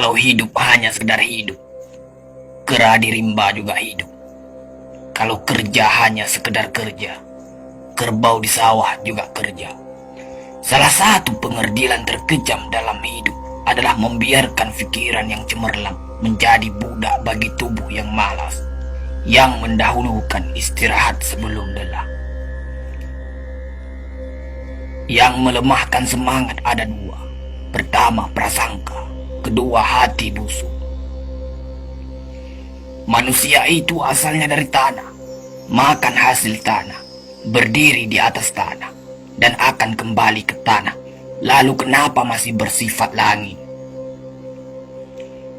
Kalau hidup hanya sekedar hidup, kera di rimba juga hidup. Kalau kerja hanya sekedar kerja, kerbau di sawah juga kerja. Salah satu pengerdilan terkejam dalam hidup adalah membiarkan pikiran yang cemerlang menjadi budak bagi tubuh yang malas, yang mendahulukan istirahat sebelum lelah. Yang melemahkan semangat ada dua. Pertama, prasangka. Kedua, hati busuk. Manusia itu asalnya dari tanah, makan hasil tanah, berdiri di atas tanah, dan akan kembali ke tanah. Lalu kenapa masih bersifat langit?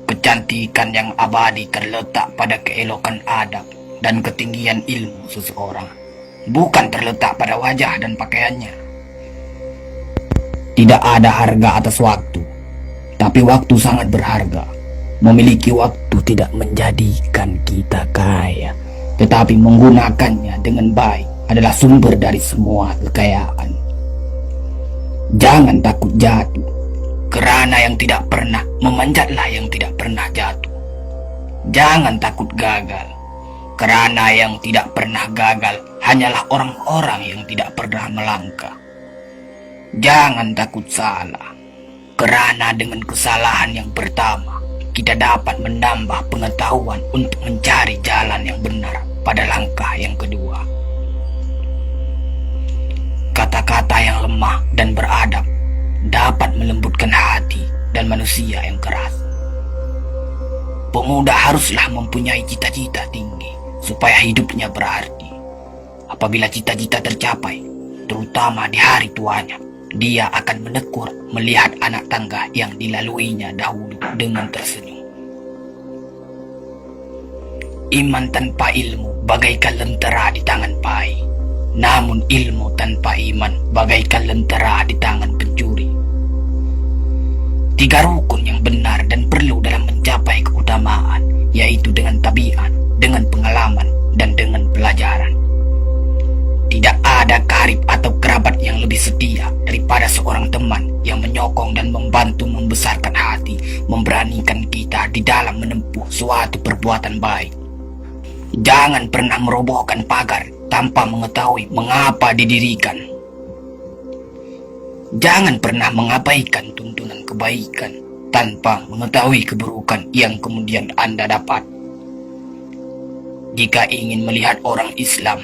Kecantikan yang abadi terletak pada keelokan adab dan ketinggian ilmu seseorang, bukan terletak pada wajah dan pakaiannya. Tidak ada harga atas waktu, tapi waktu sangat berharga. Memiliki waktu tidak menjadikan kita kaya, tetapi menggunakannya dengan baik adalah sumber dari semua kekayaan. Jangan takut jatuh, kerana yang tidak pernah memanjatlah yang tidak pernah jatuh. Jangan takut gagal, kerana yang tidak pernah gagal hanyalah orang-orang yang tidak pernah melangkah. Jangan takut salah, kerana dengan kesalahan yang pertama kita dapat menambah pengetahuan untuk mencari jalan yang benar pada langkah yang kedua. Kata-kata yang lemah dan beradab dapat melembutkan hati dan manusia yang keras. Pemuda haruslah mempunyai cita-cita tinggi supaya hidupnya berarti. Apabila cita-cita tercapai, terutama di hari tuanya, dia akan menekur melihat anak tangga yang dilaluinya dahulu dengan tersenyum. Iman tanpa ilmu bagaikan lentera di tangan pai, namun ilmu tanpa iman bagaikan lentera di tangan pencuri. Tiga rukun yang benar dan perlu dalam mencapai keutamaan, yaitu dengan tabiat, dengan pengalaman, dan dengan pelajaran. Tidak ada karib atau kerabat yang lebih setia daripada seorang teman yang menyokong dan membantu membesarkan hati, memberanikan kita di dalam menempuh suatu perbuatan baik. Jangan pernah merobohkan pagar tanpa mengetahui mengapa didirikan. Jangan pernah mengabaikan tuntunan kebaikan tanpa mengetahui keburukan yang kemudian Anda dapat. Jika ingin melihat orang Islam,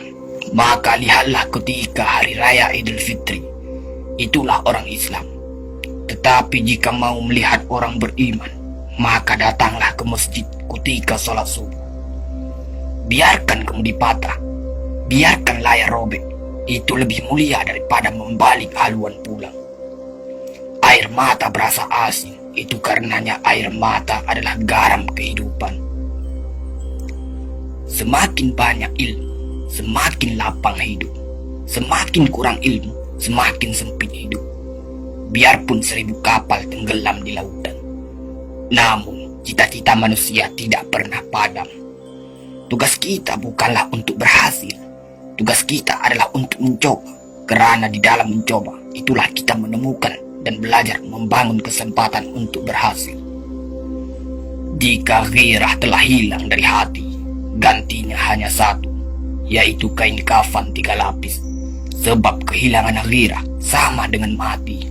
maka lihatlah ketika hari raya Idul Fitri. Itulah orang Islam. Tetapi jika mau melihat orang beriman, maka datanglah ke masjid ketika sholat subuh. Biarkan kemudi patah, biarkan layar robek. Itu lebih mulia daripada membalik haluan pulang. Air mata berasa asin, itu karenanya air mata adalah garam kehidupan. Semakin banyak ilmu, semakin lapang hidup. Semakin kurang ilmu, semakin sempit hidup. Biarpun 1000 kapal tenggelam di lautan, namun cita-cita manusia tidak pernah padam. Tugas kita bukanlah untuk berhasil. Tugas kita adalah untuk mencoba. Kerana di dalam mencoba, itulah kita menemukan dan belajar membangun kesempatan untuk berhasil. Jika ghirah telah hilang dari hati, gantinya hanya satu, yaitu kain kafan 3 lapis. Sebab kehilangan ghirah sama dengan mati.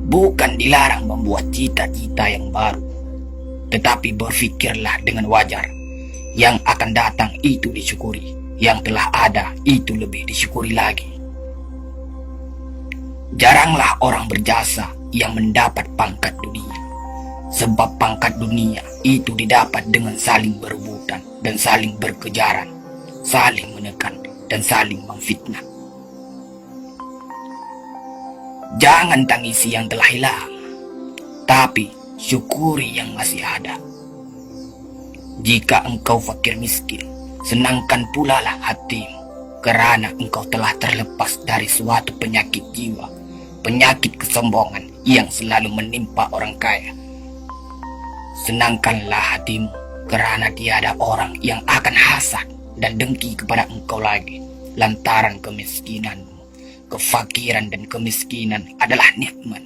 Bukan dilarang membuat cita-cita yang baru, tetapi berfikirlah dengan wajar. Yang akan datang itu disyukuri, yang telah ada itu lebih disyukuri lagi. Jaranglah orang berjasa yang mendapat pangkat dunia, sebab pangkat dunia itu didapat dengan saling berebutan dan saling berkejaran, saling menekan dan saling memfitnah. Jangan tangisi yang telah hilang, tapi syukuri yang masih ada. Jika engkau fakir miskin, senangkan pula lah hatimu, kerana engkau telah terlepas dari suatu penyakit jiwa, penyakit kesombongan yang selalu menimpa orang kaya. Senangkanlah hatimu, kerana tiada orang yang akan hasad dan dengki kepada engkau lagi, lantaran kemiskinanmu. Kefakiran dan kemiskinan adalah nikmat,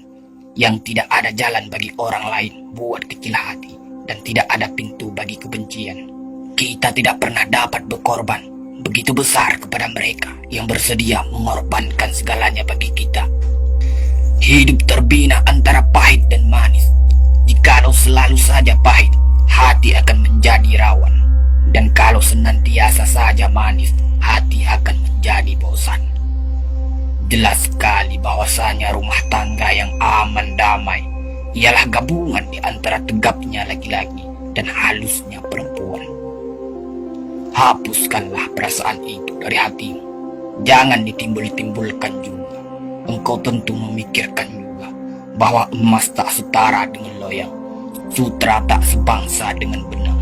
yang tidak ada jalan bagi orang lain buat kecil hati, dan tidak ada pintu bagi kebencian. Kita tidak pernah dapat berkorban begitu besar kepada mereka yang bersedia mengorbankan segalanya bagi kita. Hidup terbina antara pahit dan manis. Jikalau selalu saja pahit, hati akan menjadi rawan. Dan kalau senantiasa saja manis, hati akan menjadi bosan. Jelas sekali bahwasanya rumah tangga yang aman damai ialah gabungan di antara tegapnya laki-laki dan halusnya perempuan. Hapuskanlah perasaan itu dari hatimu. Jangan ditimbul-timbulkan juga. Engkau tentu memikirkan juga bahwa emas tak setara dengan loyang, sutra tak sebangsa dengan benang.